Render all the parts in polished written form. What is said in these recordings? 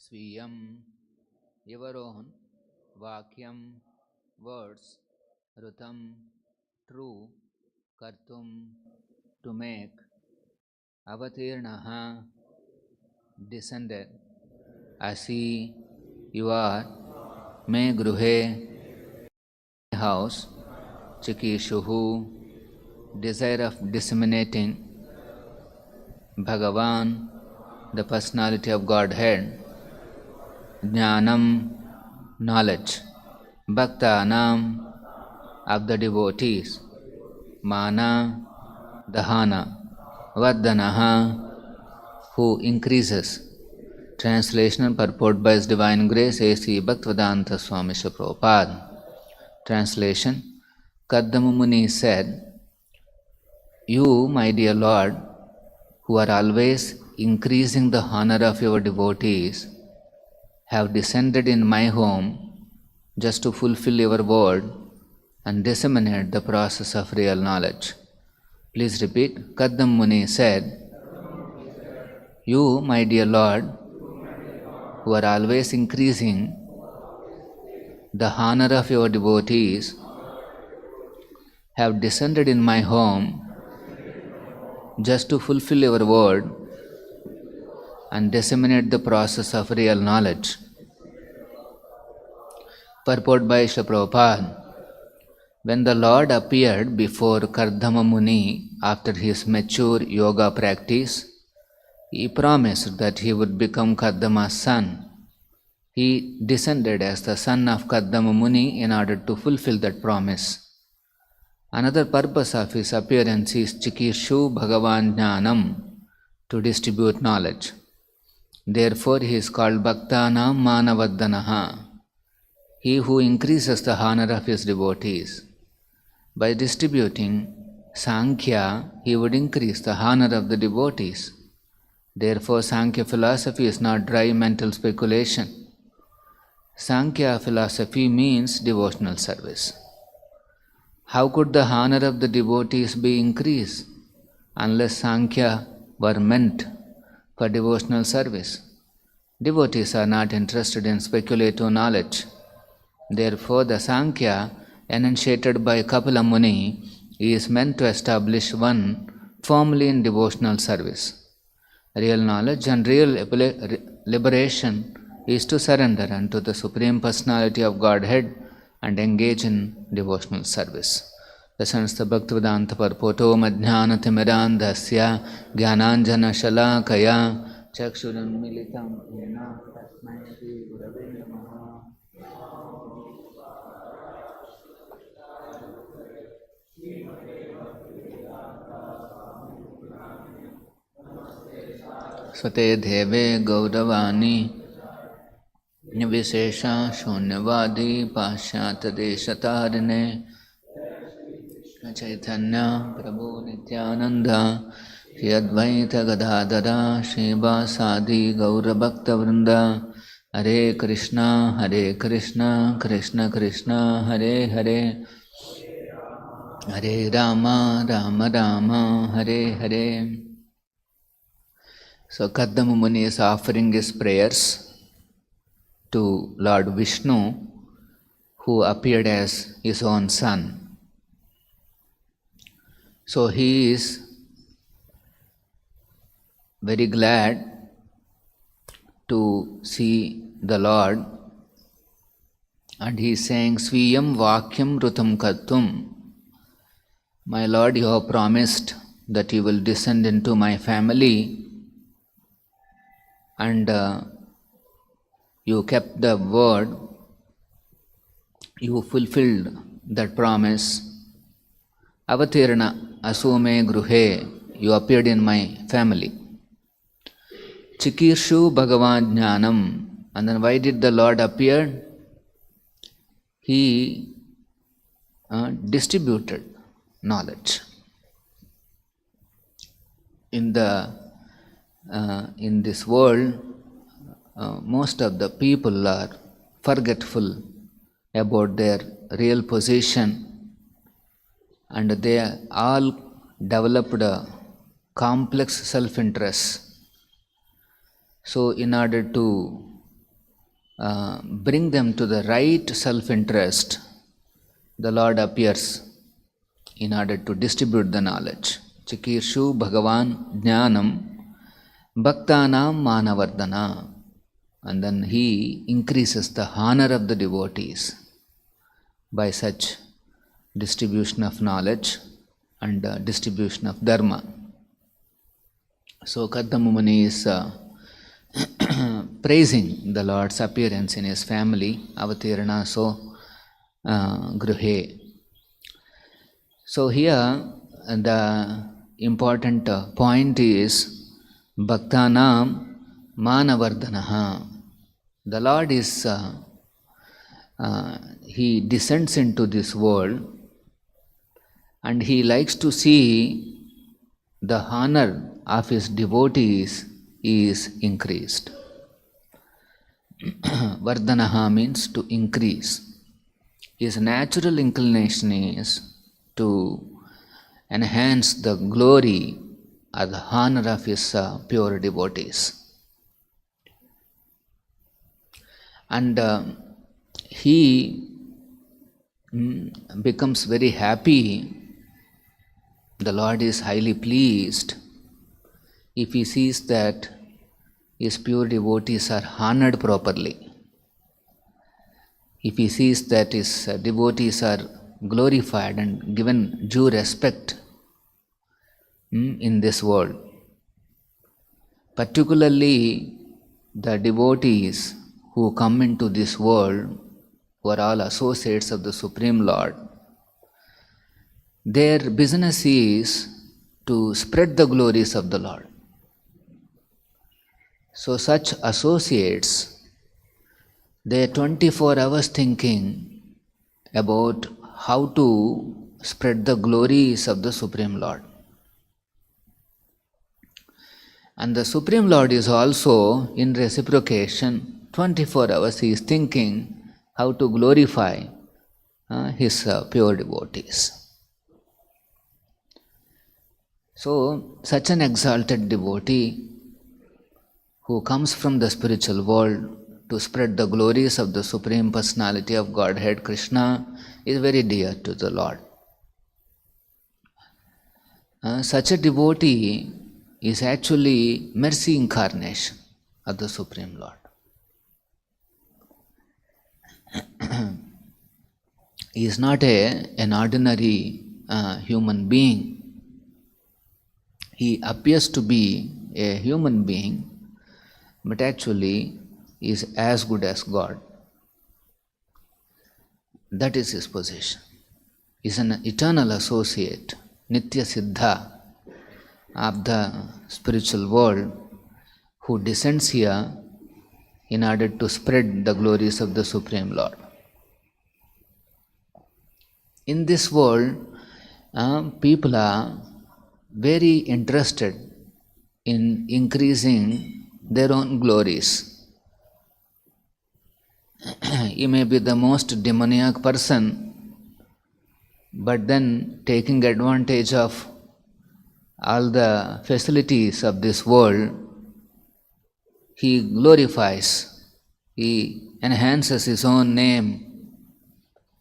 Swayam, your own, Vakyam, words, Rutam, true, Kartum, to make, Avatirnaha, descended, Asi, you are, Me Gruhe, house, Chikishuhu, desire of disseminating, Bhagavan, the personality of Godhead, Jnanam, knowledge, Bhaktanam, of the devotees, Mana, Dahana, Vardhanaha, who increases. Translation and purport by His Divine Grace A.C. Bhaktivedanta Swami Prabhupada. Translation. Kardama Muni said, You, my dear Lord, who are always increasing the honor of your devotees, have descended in my home just to fulfill your word and disseminate the process of real knowledge. Please repeat. Kardama Muni said, You, my dear Lord, who are always increasing the honor of your devotees, have descended in my home just to fulfill your word and disseminate the process of real knowledge. Purport by Srila Prabhupada. When the Lord appeared before Kardama Muni after his mature yoga practice, he promised that he would become Kardama's son. He descended as the son of Kardama Muni in order to fulfill that promise. Another purpose of his appearance is Chikishu Bhagavan Jnanam, to distribute knowledge. Therefore, he is called Bhaktanam Manavardhanaha, he who increases the honor of his devotees. By distributing Sankhya, he would increase the honor of the devotees. Therefore, Sankhya philosophy is not dry mental speculation. Sankhya philosophy means devotional service. How could the honor of the devotees be increased unless Sankhya were meant for devotional service? Devotees are not interested in speculative knowledge. Therefore, the Sankhya enunciated by Kapila Muni is meant to establish one firmly in devotional service. Real knowledge and real liberation is to surrender unto the Supreme Personality of Godhead and engage in devotional service. The Sanstha Bhaktivedanta Parpoto Madhyanatimirandhasya Jnananjana Shalakaya Chakshuram Militam Yena Tasmai Shri Gurave Namaha. Svate Deve Gauravani Nivishesha Shunyavadi Pashyata Deshatarine Chaitanya Prabhu Nityananda Shri Advaita Gadadara Shiva Sadi Gaura Bhakta Vrinda Hare Krishna Krishna Krishna Hare Hare Hare Rama Rama Rama Hare Hare. So Kardama Muni is offering his prayers to Lord Vishnu, who appeared as his own son. So he is very glad to see the Lord, and he is saying, Swayam Vakyam Rutam Kartum. My Lord, you have promised that you will descend into my family, and you kept the word, you fulfilled that promise. Avatirna Asume Gruhe, you appeared in my family. Chikirshu Bhagavan Jnanam, and then why did the Lord appear? He distributed knowledge. In this world, most of the people are forgetful about their real position, and they all developed a complex self-interest. So in order to bring them to the right self-interest, the Lord appears in order to distribute the knowledge. Chikirshu Bhagavan Jnanam Bhaktanam Manavardhana. And then he increases the honor of the devotees by such distribution of knowledge and distribution of dharma. So Kardama Muni is praising the Lord's appearance in his family, avatirana so gruhe. So here the important point is bhaktanam manavardhanaha. The Lord is, he descends into this world and he likes to see the honor of his devotees is increased. Vardhanaha means to increase. His natural inclination is to enhance the glory or the honor of his pure devotees. And he becomes very happy. The Lord is highly pleased if he sees that his pure devotees are honored properly. If he sees that his devotees are glorified and given due respect in this world. Particularly the devotees who come into this world, who are all associates of the Supreme Lord, their business is to spread the glories of the Lord. So such associates, they are 24 hours thinking about how to spread the glories of the Supreme Lord. And the Supreme Lord is also in reciprocation. 24 hours he is thinking how to glorify his pure devotees. So, such an exalted devotee who comes from the spiritual world to spread the glories of the Supreme Personality of Godhead Krishna is very dear to the Lord. Such a devotee is actually mercy incarnation of the Supreme Lord. He is not an ordinary human being. He appears to be a human being, but actually is as good as God. That is his position. He is an eternal associate, Nitya Siddha of the spiritual world, who descends here in order to spread the glories of the Supreme Lord. In this world, people are very interested in increasing their own glories. You may be the most demoniac person, but then taking advantage of all the facilities of this world, he glorifies, he enhances his own name.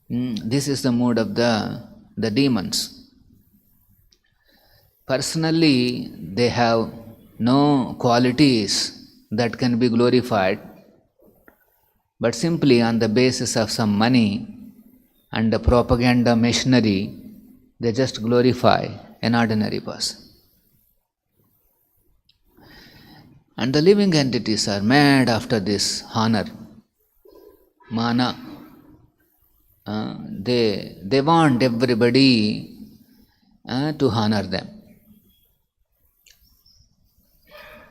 This is the mood of the demons. Personally, they have no qualities that can be glorified, but simply on the basis of some money and the propaganda machinery, they just glorify an ordinary person. And the living entities are mad after this honor, mana. They want everybody to honor them.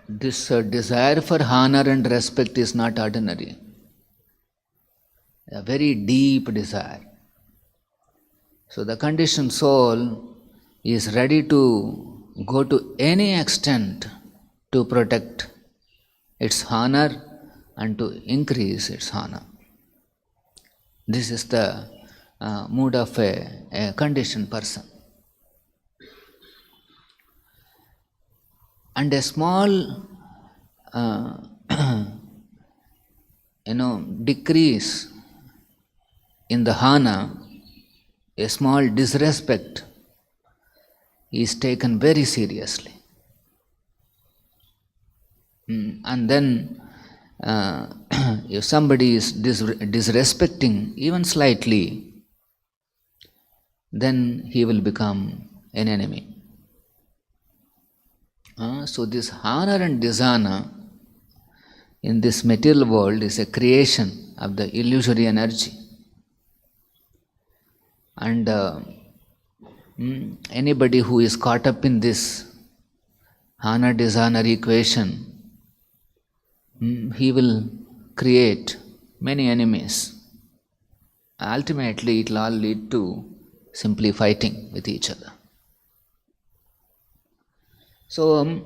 This desire for honor and respect is not ordinary. A very deep desire. So the conditioned soul is ready to go to any extent to protect its honor and to increase its honor. This is the mood of a conditioned person. And a small decrease in the hana, a small disrespect is taken very seriously. And then if somebody is disrespecting even slightly, then he will become an enemy. So this honor and dishonor in this material world is a creation of the illusory energy. And anybody who is caught up in this honor-dishonor equation, he will create many enemies. Ultimately, it will all lead to simply fighting with each other. So,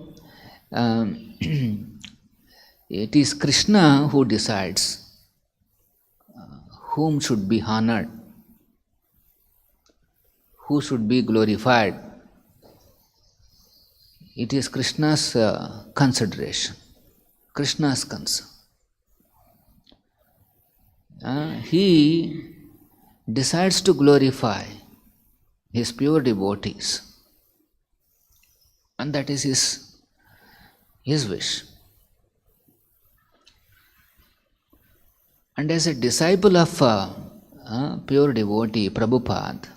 it is Krishna who decides whom should be honored, who should be glorified. It is Krishna's consideration, Krishna's concern. He decides to glorify his pure devotees, and that is his wish. And as a disciple of pure devotee Prabhupada,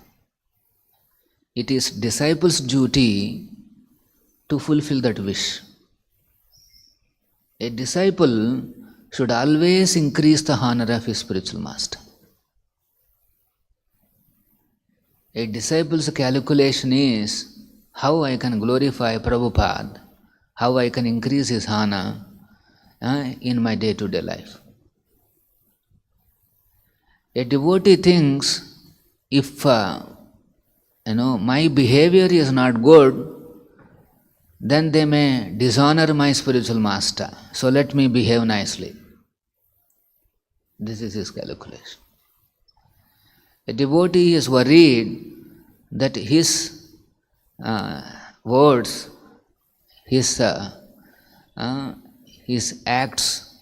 it is disciple's duty to fulfill that wish. A disciple should always increase the honor of his spiritual master. A disciple's calculation is how I can glorify Prabhupada, how I can increase his honor in my day-to-day life. A devotee thinks, if my behavior is not good, then they may dishonor my spiritual master. So let me behave nicely. This is his calculation. A devotee is worried that his words, his acts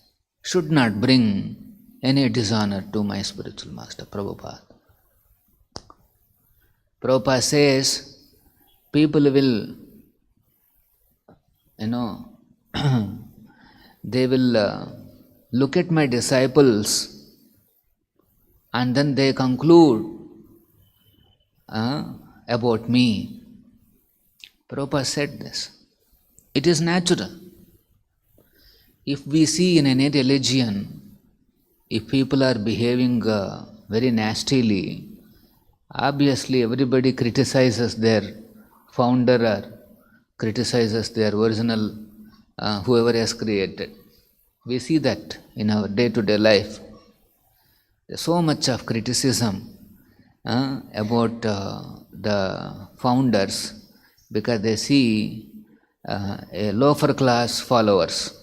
should not bring any dishonor to my spiritual master, Prabhupada. Prabhupada says, people will, they will look at my disciples and then they conclude about me. Prabhupada said this. It is natural. If we see in any religion, if people are behaving very nastily, obviously everybody criticizes their founder or criticizes their original, whoever has created. We see that in our day-to-day life. There's so much of criticism about the founders because they see a lower class followers.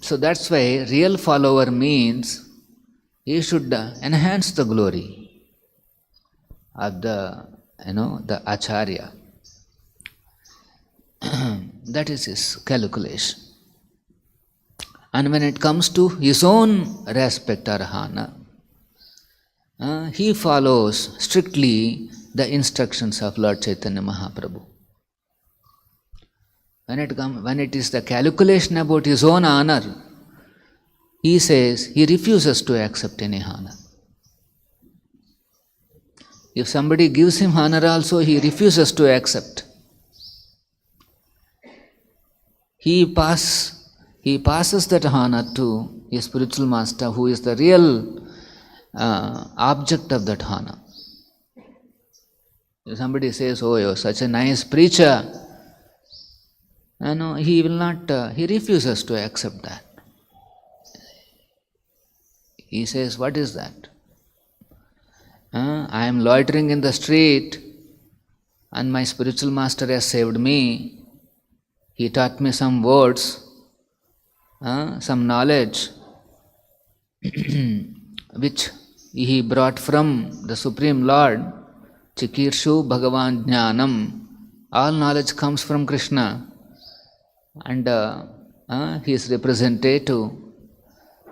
So that's why real follower means he should enhance the glory of the Acharya. That is his calculation. And when it comes to his own respect or honor, he follows strictly the instructions of Lord Chaitanya Mahaprabhu. When it is the calculation about his own honor, he says he refuses to accept any honor. If somebody gives him honor also, he refuses to accept. He passes that honor to his spiritual master, who is the real object of that honor. If somebody says, "Oh, you're such a nice preacher," he will not. He refuses to accept that. He says, "What is that? I am loitering in the street, and my spiritual master has saved me. He taught me some words, some knowledge, which he brought from the Supreme Lord. Chikirshu Bhagavan Jnanam. All knowledge comes from Krishna, and his representative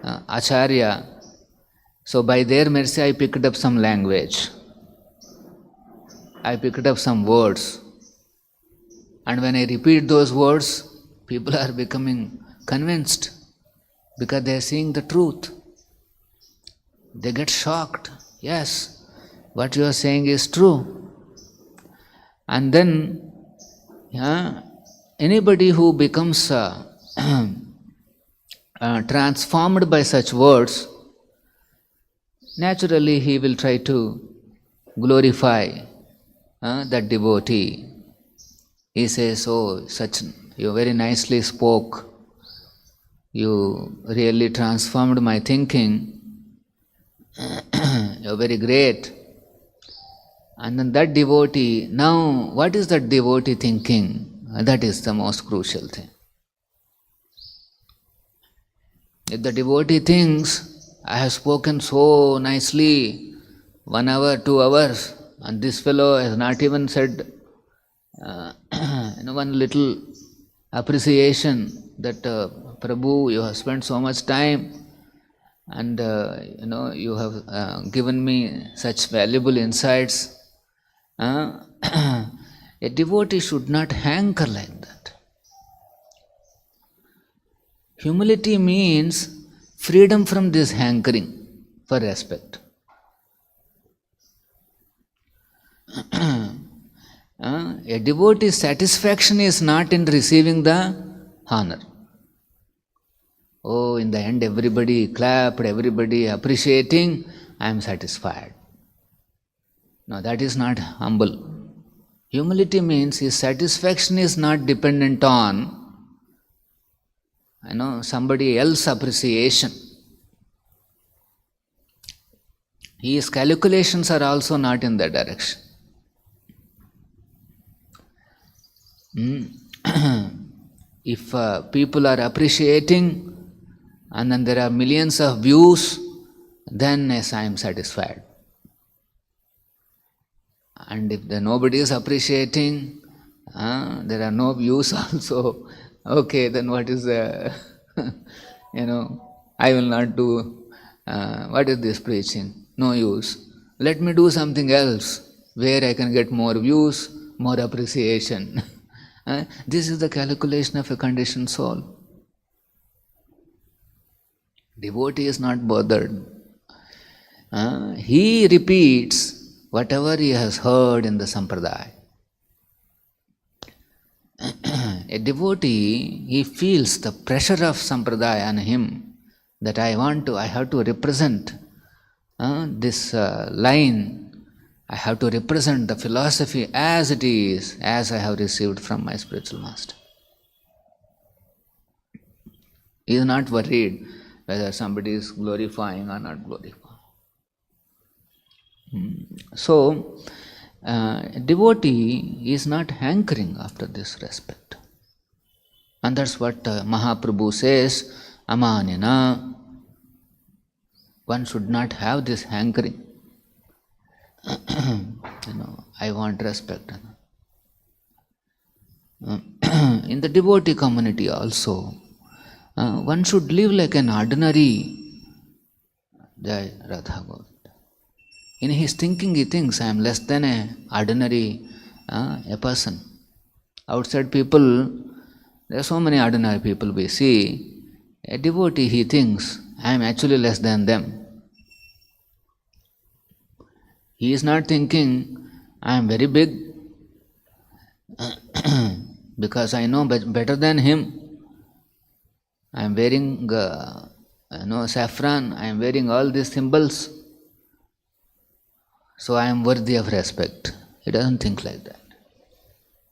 Acharya. So by their mercy I picked up some language. I picked up some words. And when I repeat those words, people are becoming convinced because they are seeing the truth. They get shocked. Yes, what you are saying is true. And then anybody who becomes transformed by such words, naturally he will try to glorify that devotee. He says, "Oh, such you very nicely spoke. You really transformed my thinking. You're very great." And then that devotee, now what is that devotee thinking? That is the most crucial thing. If the devotee thinks, "I have spoken so nicely, 1 hour, 2 hours, and this fellow has not even said one little appreciation that Prabhu, you have spent so much time and you have given me such valuable insights." A devotee should not hanker like that. Humility means freedom from this hankering for respect. A devotee's satisfaction is not in receiving the honor. Oh, in the end everybody clapped, everybody appreciating, I am satisfied. No, that is not humble. Humility means his satisfaction is not dependent on somebody else's appreciation. His calculations are also not in that direction. If people are appreciating and then there are millions of views, then yes, I am satisfied. And if nobody is appreciating, there are no views also, okay, then what is the, I will not do, what is this preaching? No use. Let me do something else where I can get more views, more appreciation. This is the calculation of a conditioned soul. Devotee is not bothered. He repeats whatever he has heard in the sampradaya. A devotee, he feels the pressure of sampradaya on him, that I have to represent this line. I have to represent the philosophy as it is, as I have received from my spiritual master. He is not worried whether somebody is glorifying or not glorifying. So, devotee is not hankering after this respect. And that's what Mahaprabhu says, amanina. One should not have this hankering. I want respect. In the devotee community also, one should live like an ordinary Jai Radha Govinda. In his thinking, he thinks, I am less than an ordinary a person. Outside people, there are so many ordinary people we see. A devotee, he thinks, I am actually less than them. He is not thinking, I am very big because I know better than him. I am wearing saffron, I am wearing all these symbols, so I am worthy of respect. He doesn't think like that.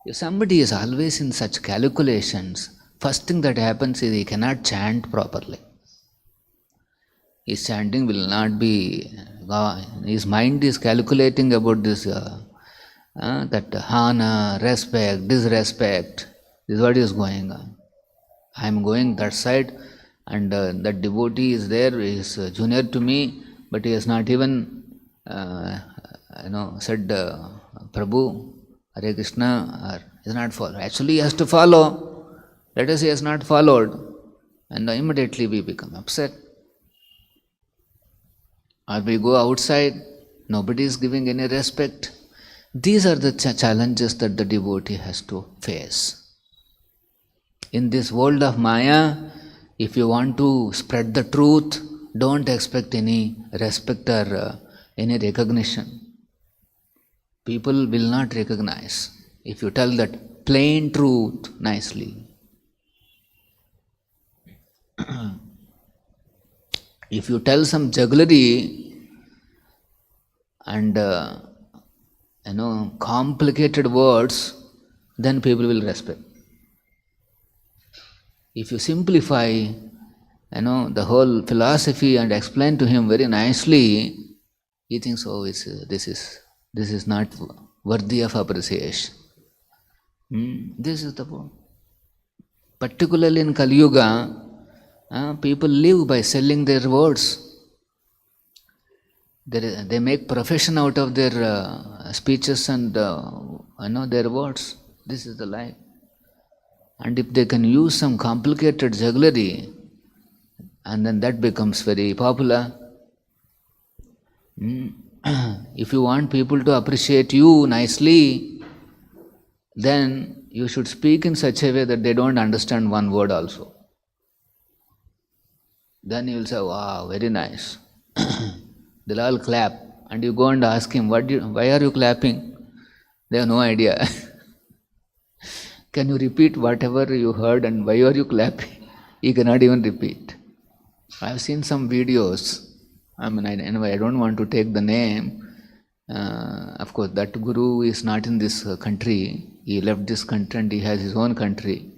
If somebody is always in such calculations, first thing that happens is he cannot chant properly. His chanting will not be, his mind is calculating about this, that hana, respect, disrespect, this is what is going on. I am going that side and that devotee is there, he is junior to me, but he has not even, said Prabhu, Hare Krishna, or he has not followed. Actually he has to follow. Let us say he has not followed. And immediately we become upset. Or we go outside, nobody is giving any respect. These are the challenges that the devotee has to face. In this world of Maya, if you want to spread the truth, don't expect any respect or any recognition. People will not recognize if you tell that plain truth nicely. If you tell some jugglery and complicated words, then people will respect. If you simplify the whole philosophy and explain to him very nicely, he thinks, oh, this is not worthy of appreciation. This is the point. Particularly in Kali Yuga, people live by selling their words. They make profession out of their speeches and their words. This is the life. And if they can use some complicated jugglery, and then that becomes very popular. If you want people to appreciate you nicely, then you should speak in such a way that they don't understand one word also. Then you will say, wow, very nice. They'll all clap. And you go and ask him, why are you clapping? They have no idea. Can you repeat whatever you heard and why are you clapping? He cannot even repeat. I have seen some videos. Anyway, I don't want to take the name. Of course, that guru is not in this country. He left this country and he has his own country.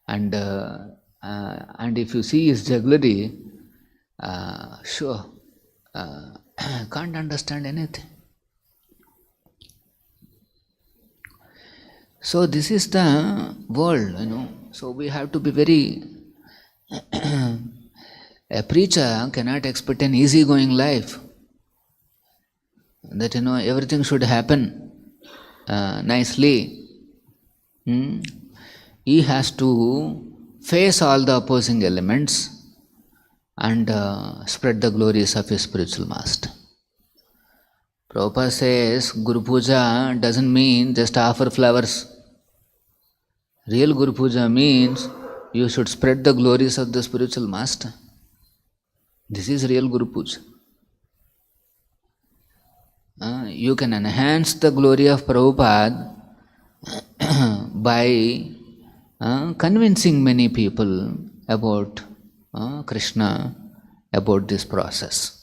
And if you see his jugglery, can't understand anything. So this is the world, So we have to be very... A preacher cannot expect an easygoing life. That, everything should happen nicely. He has to face all the opposing elements and spread the glories of his spiritual master. Prabhupada says, Guru Puja doesn't mean just offer flowers. Real Guru Puja means you should spread the glories of the spiritual master. This is real Guru Puja. You can enhance the glory of Prabhupada by convincing many people about Krishna, about this process.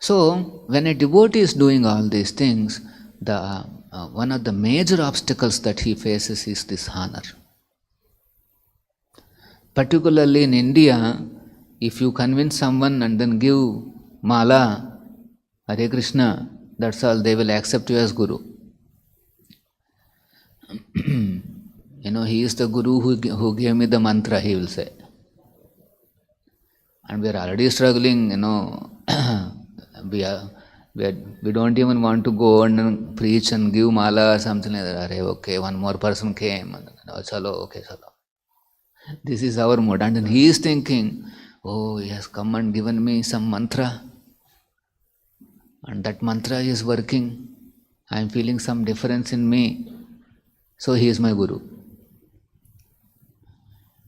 So, when a devotee is doing all these things, one of the major obstacles that he faces is this honor. Particularly in India, if you convince someone and then give mala, Hare Krishna, that's all, they will accept you as Guru. He is the Guru who gave me the mantra, he will say. And we are already struggling, we don't even want to go and preach and give mala or something like that. Okay, one more person came. Chalo, okay, chalo. This is our mood. And then he is thinking, oh, he has come and given me some mantra. And that mantra is working. I am feeling some difference in me. So he is my Guru.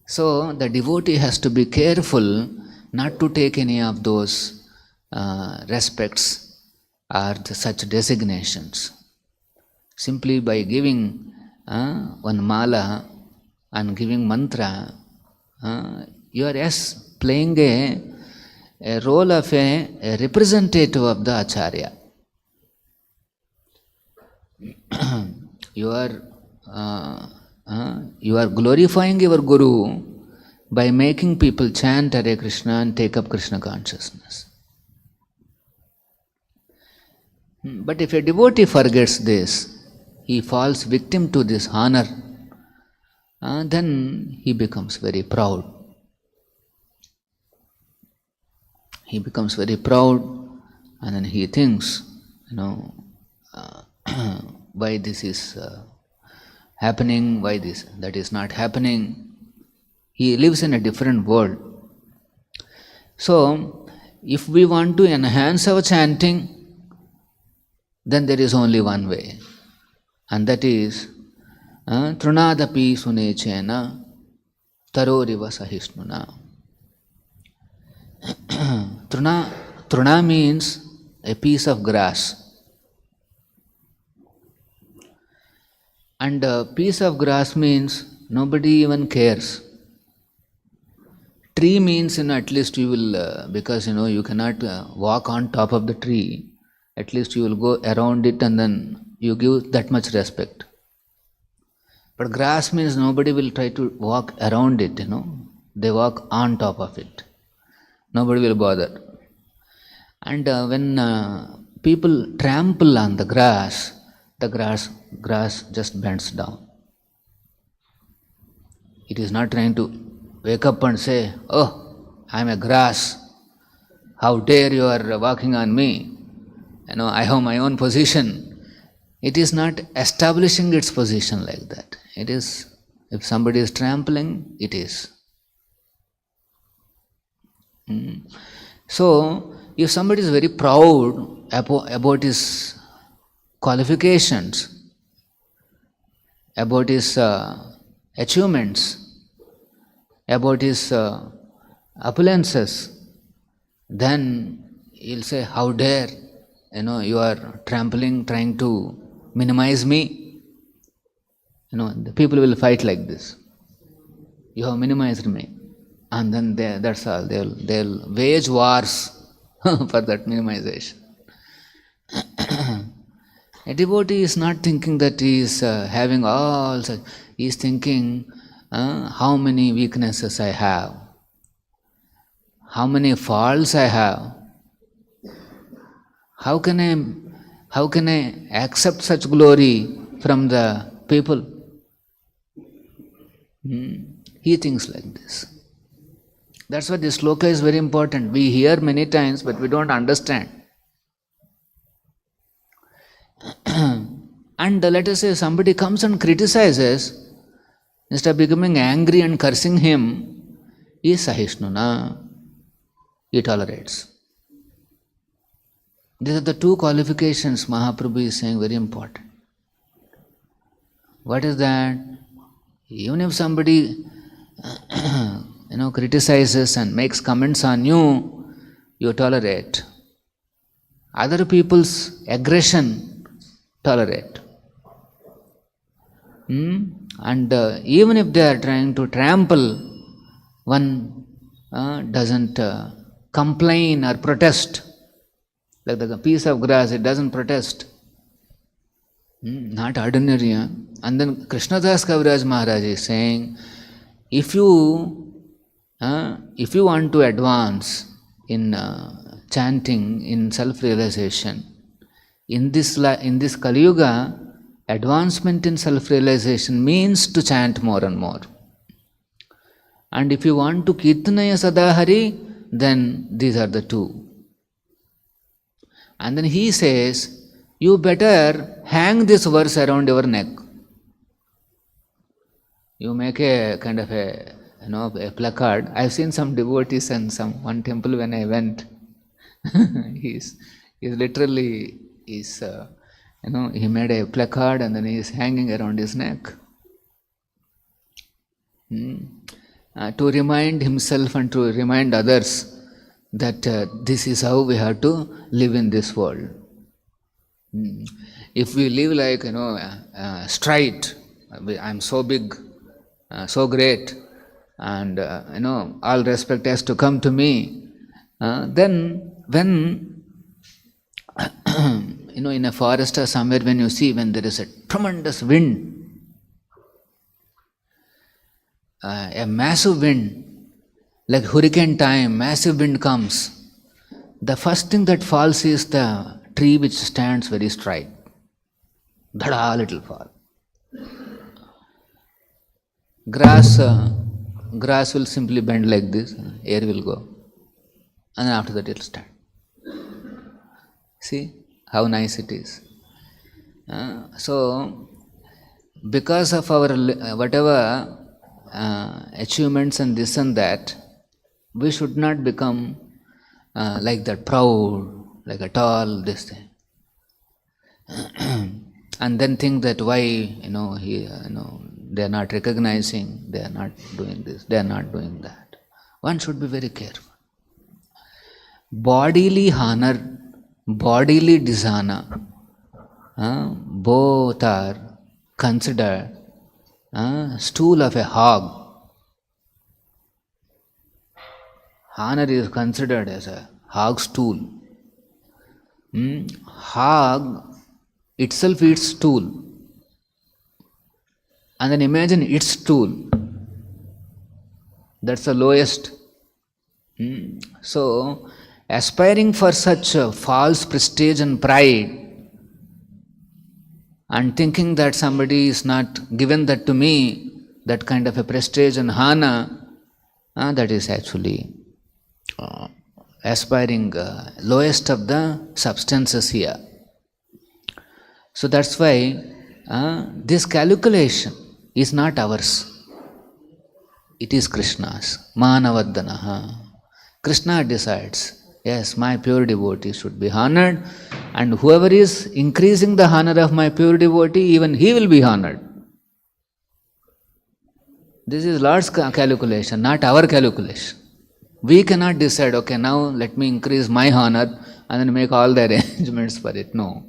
So the devotee has to be careful not to take any of those respects or such designations. Simply by giving one mala and giving mantra, you are playing a role of a representative of the Acharya. You are glorifying your Guru by making people chant Hare Krishna and take up Krishna consciousness. But if a devotee forgets this, he falls victim to this honor, then he becomes very proud. He becomes very proud, and then he thinks, why this is happening, why that is not happening. He lives in a different world. So, if we want to enhance our chanting, then there is only one way, and that is Trunadapi Sunechena Taroriva Sahishnuna. Truna means a piece of grass. And a piece of grass means nobody even cares. Tree means, at least you will, because you cannot walk on top of the tree, at least you will go around it and then you give that much respect. But grass means nobody will try to walk around it, they walk on top of it. Nobody will bother. And when people trample on the grass just bends down. It is not trying to wake up and say, "Oh, I am a grass. How dare you are walking on me? I have my own position." It is not establishing its position like that. It is, if somebody is trampling, it is. So, if somebody is very proud about his qualifications, about his achievements, about his opulences, then he'll say, "How dare, you are trampling, trying to minimize me." The people will fight like this. "You have minimized me." And then that's all. They'll wage wars for that minimization. A devotee is not thinking that he is having all such. He is thinking, how many weaknesses I have, how many faults I have. How can I accept such glory from the people? He thinks like this. That's why this sloka is very important. We hear many times, but we don't understand. And let us say somebody comes and criticizes, instead of becoming angry and cursing him, he is sahishnuna. He tolerates. These are the two qualifications Mahaprabhu is saying, very important. What is that? Even if somebody criticizes and makes comments on you, you tolerate. Other people's aggression, tolerate. And even if they are trying to trample, one doesn't complain or protest. Like the piece of grass, it doesn't protest. Not ordinary. And then Krishnadas Kaviraj Maharaj is saying, if you want to advance in chanting, in self-realization, in this Kali Yuga, advancement in self-realization means to chant more and more. And if you want to Kirtanaya Sadahari, then these are the two. And then he says, you better hang this verse around your neck. You make a kind of a placard. I've seen some devotees in one temple when I went. He's literally he made a placard and then he is hanging around his neck. To remind himself and to remind others that this is how we have to live in this world. If we live like, straight, I'm so big, so great, and all respect has to come to me, then when in a forest or somewhere, when you see when there is a tremendous wind, a massive wind, like hurricane time, massive wind comes, the first thing that falls is the tree which stands very straight. Dhada, it will fall. Grass will simply bend like this, air will go, and then after that it will stand. See how nice it is. So, because of our whatever achievements and this and that, we should not become like that, proud, like a tall, this thing. And then think that why, they are not recognizing, they are not doing this, they are not doing that. One should be very careful. Bodily honor, bodily dishonor, both are considered stool of a hog. Honor is considered as a hog stool. Hog itself eats stool. And then imagine its stool. That's the lowest. So, aspiring for such false prestige and pride, and thinking that somebody is not given that to me, that kind of a prestige and honor, that is actually aspiring lowest of the substances here. So that's why this calculation is not ours. It is Krishna's. Manavardhanaha. Krishna decides, yes, my pure devotee should be honored, and whoever is increasing the honor of my pure devotee, even he will be honored. This is Lord's calculation, not our calculation. We cannot decide, okay, now let me increase my honor and then make all the arrangements for it. No.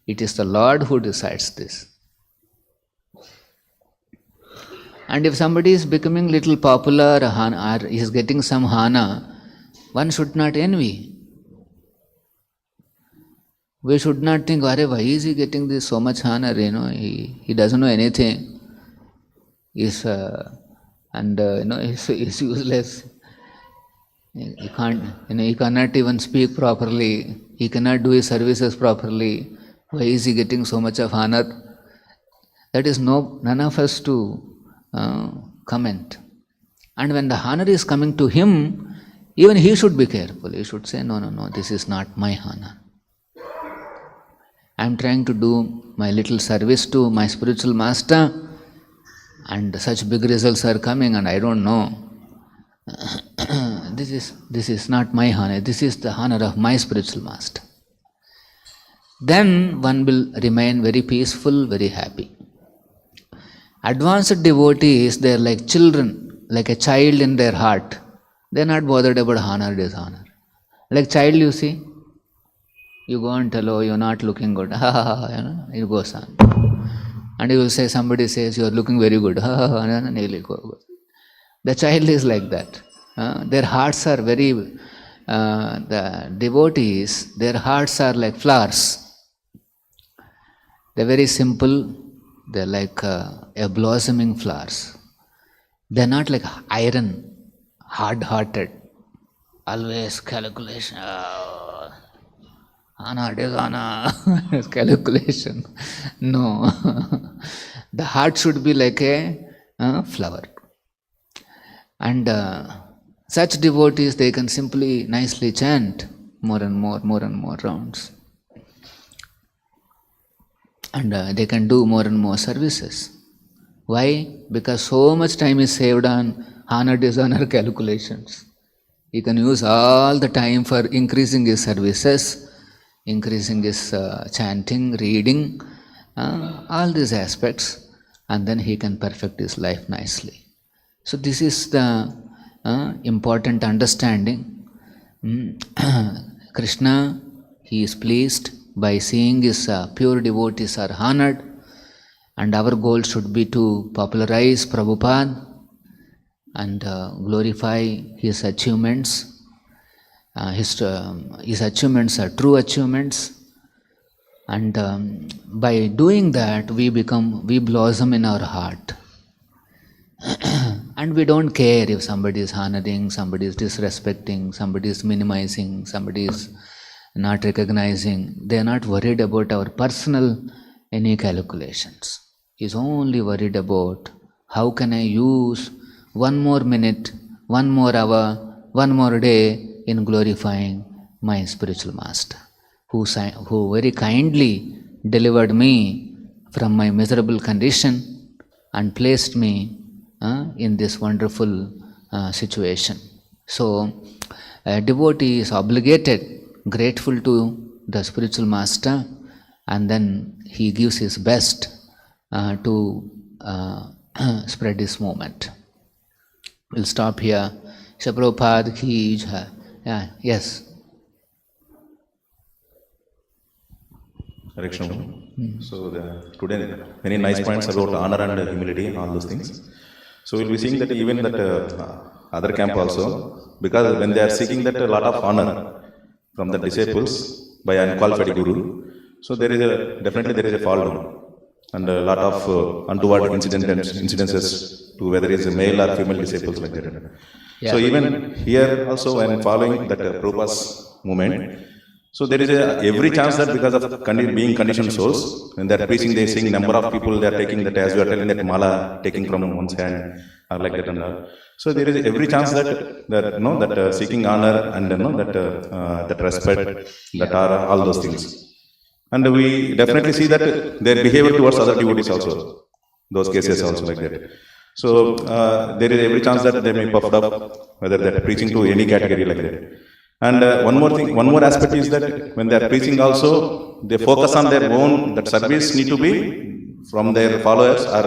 It is the Lord who decides this. And if somebody is becoming little popular or is getting some hana, one should not envy. We should not think, why is he getting this so much honor? He doesn't know anything. He's useless. He can't. He cannot even speak properly. He cannot do his services properly. Why is he getting so much of honor? That is none of us to comment. And when the honor is coming to him, even he should be careful. He should say, no, this is not my honor. I am trying to do my little service to my spiritual master, and such big results are coming, and I don't know. This is not my honor. This is the honor of my spiritual master. Then one will remain very peaceful, very happy. Advanced devotees, they are like children, like a child in their heart. They are not bothered about honor, dishonor. Like child, you see, you go and tell, oh, you're not looking good. It goes on. And you will say, somebody says, you're looking very good. And it will go. The child is like that. Their hearts are very, the devotees, their hearts are like flowers. They're very simple. They're like a blossoming flowers. They're not like iron, hard-hearted, always calculation. Calculation. No. The heart should be like a flower. And such devotees, they can simply nicely chant more and more rounds. And they can do more and more services. Why? Because so much time is saved on honor, dishonor calculations. He can use all the time for increasing his services, increasing his chanting, reading, all these aspects, and then he can perfect his life nicely. So this is the important understanding. Krishna, he is pleased by seeing his pure devotees are honored, and our goal should be to popularize Prabhupada and glorify his achievements. His achievements are true achievements, and by doing that we blossom in our heart. And we don't care if somebody is honoring, somebody is disrespecting, somebody is minimizing, somebody is not recognizing. They are not worried about our personal any calculations. He is only worried about how can I use 1 more minute, 1 more hour, 1 more day in glorifying my spiritual master, who very kindly delivered me from my miserable condition and placed me in this wonderful situation. So, A devotee is obligated, grateful to the spiritual master, and then he gives his best to spread this movement. We'll stop here. Prabhupada ki jai. Yeah, yes. Hare Krishna. So today many nice points about honor and humility and all those things. So we'll be seeing that even that other camp also, because when they are seeking that a lot of honor from the disciples by unqualified guru, so there is definitely a fall down and a lot of untoward incidences to whether it's a male or female disciples like that. Yeah. So even here also when following that Prabhupada's movement, so there is every chance that because of being conditioned souls, when they are preaching, they sing number of people, they are taking that, as we are telling that mala, taking from one's hand, or like that and all. So there is every chance that seeking honor and that respect, that are all those things. And we definitely see that their behavior towards other devotees also, those cases also like that. So there is every chance that they may puffed up, whether they are preaching to any category like that. And one more aspect is that when they are preaching also, they focus on their own, that service need to be from their followers or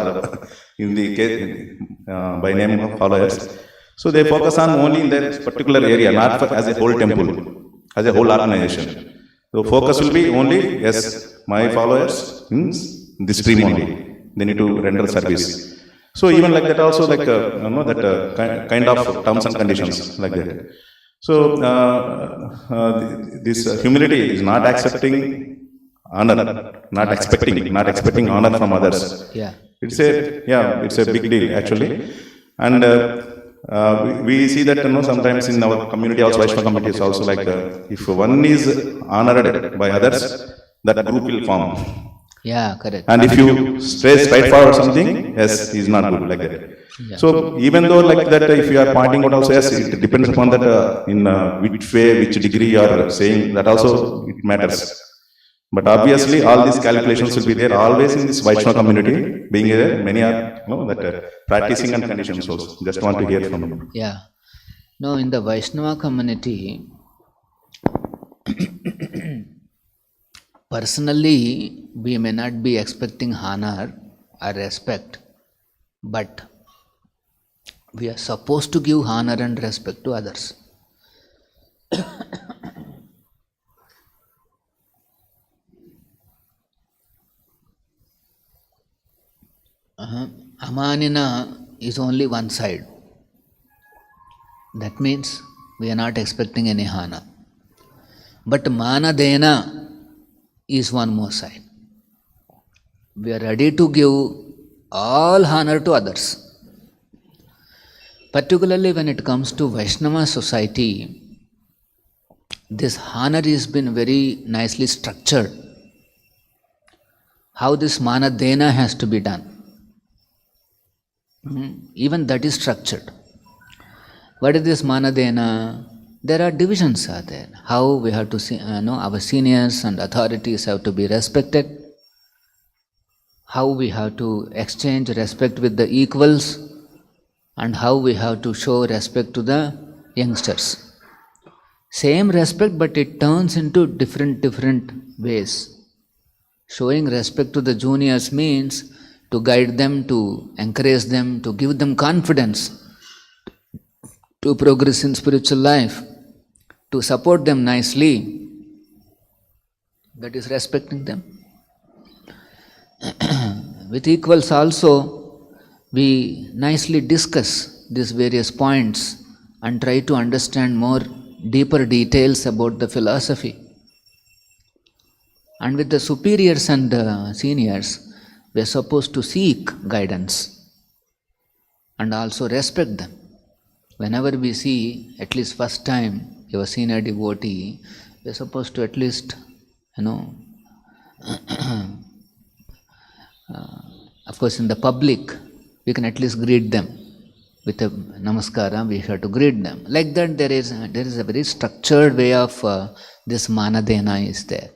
in the case, by name of followers. So they focus on only in their particular area, not as a whole temple, as a whole organization. So focus will be only, yes, my followers in this stream only. They need to render service. So even like that also, like kind of terms and conditions like that. So this humility is not accepting honor, not expecting honor from others. Yeah. It's a big deal actually. And we see that sometimes in our community also, Vaishnava communities also, like if one is honored by others, that group will form. Yeah, correct. And if you stray straight forward something, yes, is not good like that. Yeah. So even though like that, if you are pointing out also, yes, it depends upon that in which way, which degree you are saying, that also it matters. But obviously all these calculations will be there always in this Vaishnava community, being there, many are practicing and conditioned souls. Just want to hear from you. Yeah. No, in the Vaishnava community, personally, we may not be expecting honor or respect, but we are supposed to give honor and respect to others. Amanina is only one side. That means we are not expecting any honor. But Manadena is one more side. We are ready to give all honor to others. Particularly when it comes to Vaishnava society, this honor has been very nicely structured. How this Manadena has to be done. Even that is structured. What is this Manadena? There are divisions are there. How we have to see, our seniors and authorities have to be respected. How we have to exchange respect with the equals, and how we have to show respect to the youngsters. Same respect, but it turns into different ways. Showing respect to the juniors means to guide them, to encourage them, to give them confidence, to progress in spiritual life, to support them nicely. That is respecting them. With equals also, we nicely discuss these various points and try to understand more deeper details about the philosophy. And with the superiors and seniors, we are supposed to seek guidance and also respect them. Whenever we see, at least first time, your senior devotee, we are supposed to at least, of course in the public, we can at least greet them with a namaskara, we have to greet them. Like that there is a very structured way of this manadena is there.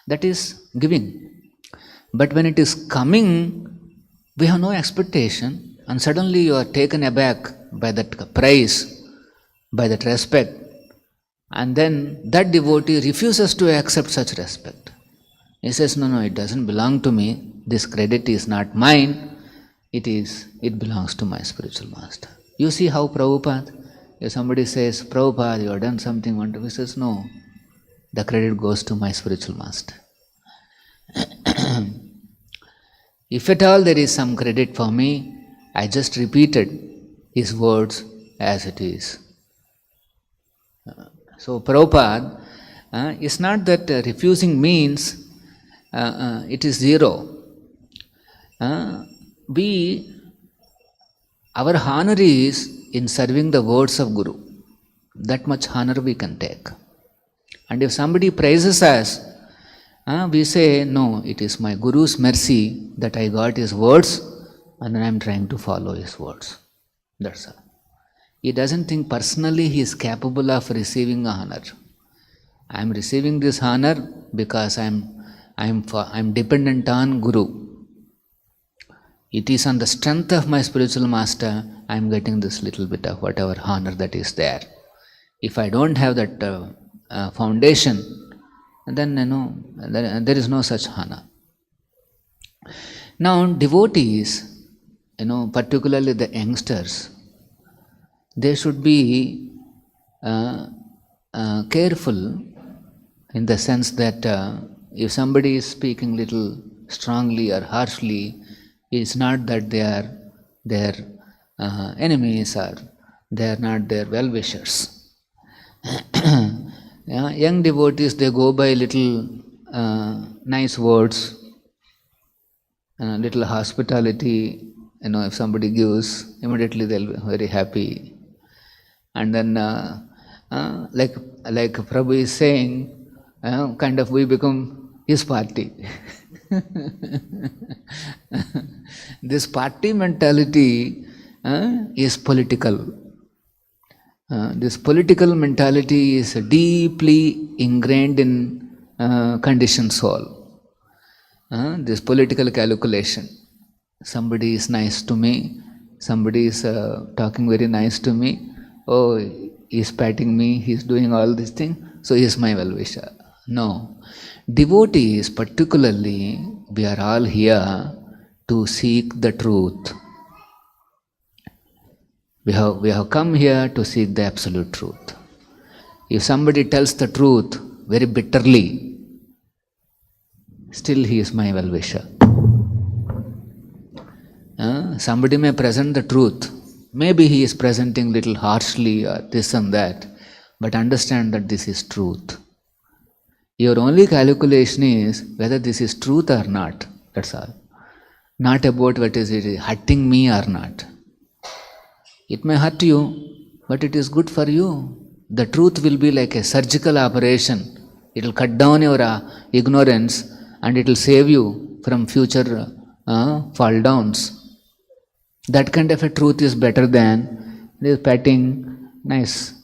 That is giving. But when it is coming, we have no expectation, and suddenly you are taken aback by that praise, by that respect, And then that devotee refuses to accept such respect. He says, no, it doesn't belong to me. This credit is not mine. It belongs to my spiritual master. You see how Prabhupada, if somebody says, Prabhupada, you have done something wonderful, he says, no, the credit goes to my spiritual master. If at all there is some credit for me, I just repeated his words as it is. So Prabhupada, it's not that refusing means it is zero. Our honor is in serving the words of Guru. That much honor we can take. And if somebody praises us, we say, no, it is my Guru's mercy that I got his words and I am trying to follow his words. That's all. He doesn't think personally he is capable of receiving honor. I am receiving this honor because I am dependent on Guru. It is on the strength of my spiritual master I am getting this little bit of whatever honor that is there. If I don't have that foundation, then there is no such honor. Now devotees, particularly the youngsters, they should be careful in the sense that if somebody is speaking little strongly or harshly, it's not that they are their enemies or they are not their well-wishers. Young devotees, they go by little nice words, little hospitality. If somebody gives, immediately they'll be very happy. And then, like Prabhu is saying, kind of we become his party. This party mentality is political. This political mentality is deeply ingrained in conditioned soul. This political calculation. Somebody is nice to me, somebody is talking very nice to me, oh, he is patting me, he is doing all these things, so he is my well-wisher. No. Devotees particularly, we are all here to seek the truth. We have come here to seek the absolute truth. If somebody tells the truth very bitterly, still he is my well-wisher. Somebody may present the truth. Maybe he is presenting little harshly or this and that, but understand that this is truth. Your only calculation is whether this is truth or not. That's all. Not about what is it hurting me or not. It may hurt you, but it is good for you. The truth will be like a surgical operation. It will cut down your ignorance and it will save you from future fall downs. That kind of a truth is better than this patting, nice.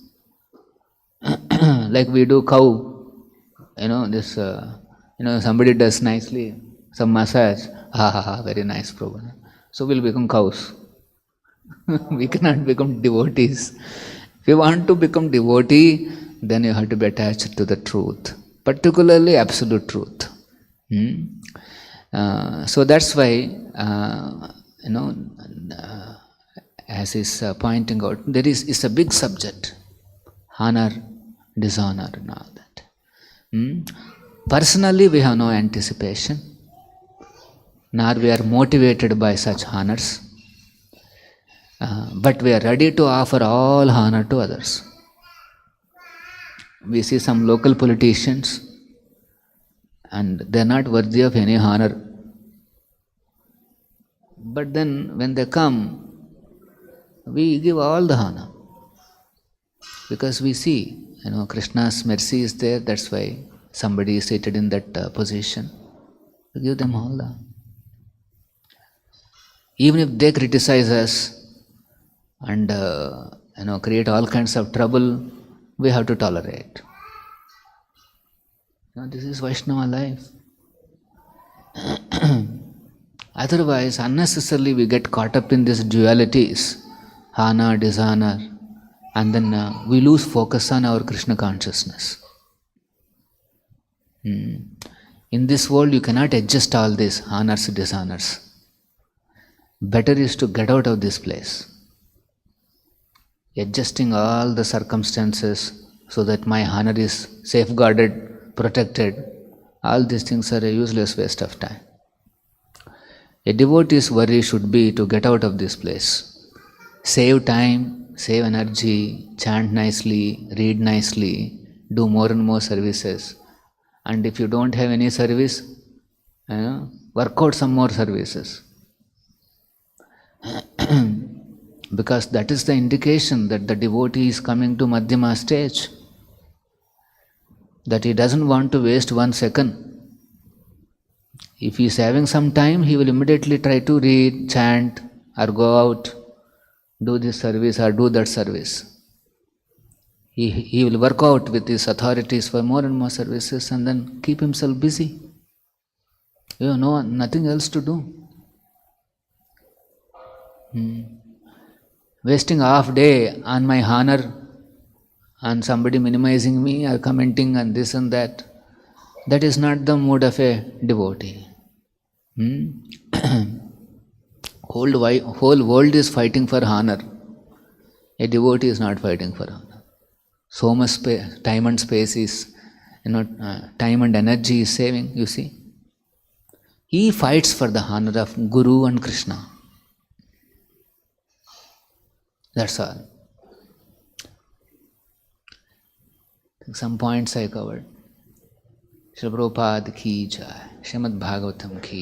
Like we do cow, somebody does nicely, some massage, very nice program. So we'll become cows. We cannot become devotees. If you want to become devotee, then you have to be attached to the truth, particularly absolute truth. So that's why, as is pointing out, it's a big subject, honor, dishonor and all that. Personally, we have no anticipation, nor we are motivated by such honors, but we are ready to offer all honor to others. We see some local politicians and they are not worthy of any honor. But then when they come, we give all the honor. Because we see, Krishna's mercy is there, that's why somebody is seated in that position. We give them all the honor. Even if they criticize us and create all kinds of trouble, we have to tolerate. This is Vaishnava life. Otherwise, unnecessarily we get caught up in these dualities, honor, dishonor. and then we lose focus on our Krishna consciousness. In this world, you cannot adjust all these honors, dishonors. Better is to get out of this place. Adjusting all the circumstances so that my honor is safeguarded, protected, all these things are a useless waste of time. A devotee's worry should be to get out of this place. Save time, save energy, chant nicely, read nicely, do more and more services. And if you don't have any service, work out some more services. Because that is the indication that the devotee is coming to Madhyama stage. That he doesn't want to waste 1 second. If he is having some time, he will immediately try to read, chant, or go out, do this service or do that service. He will work out with his authorities for more and more services and then keep himself busy. Nothing else to do. Wasting half day on my honor, on somebody minimizing me or commenting on this and that, that is not the mood of a devotee. Whole world is fighting for honor. A devotee is not fighting for honor. So much time and space is, time and energy is saving, you see. He fights for the honor of Guru and Krishna. That's all. Some points I covered. Srila Prabhupada ki jai. Srimad Bhagavatam ki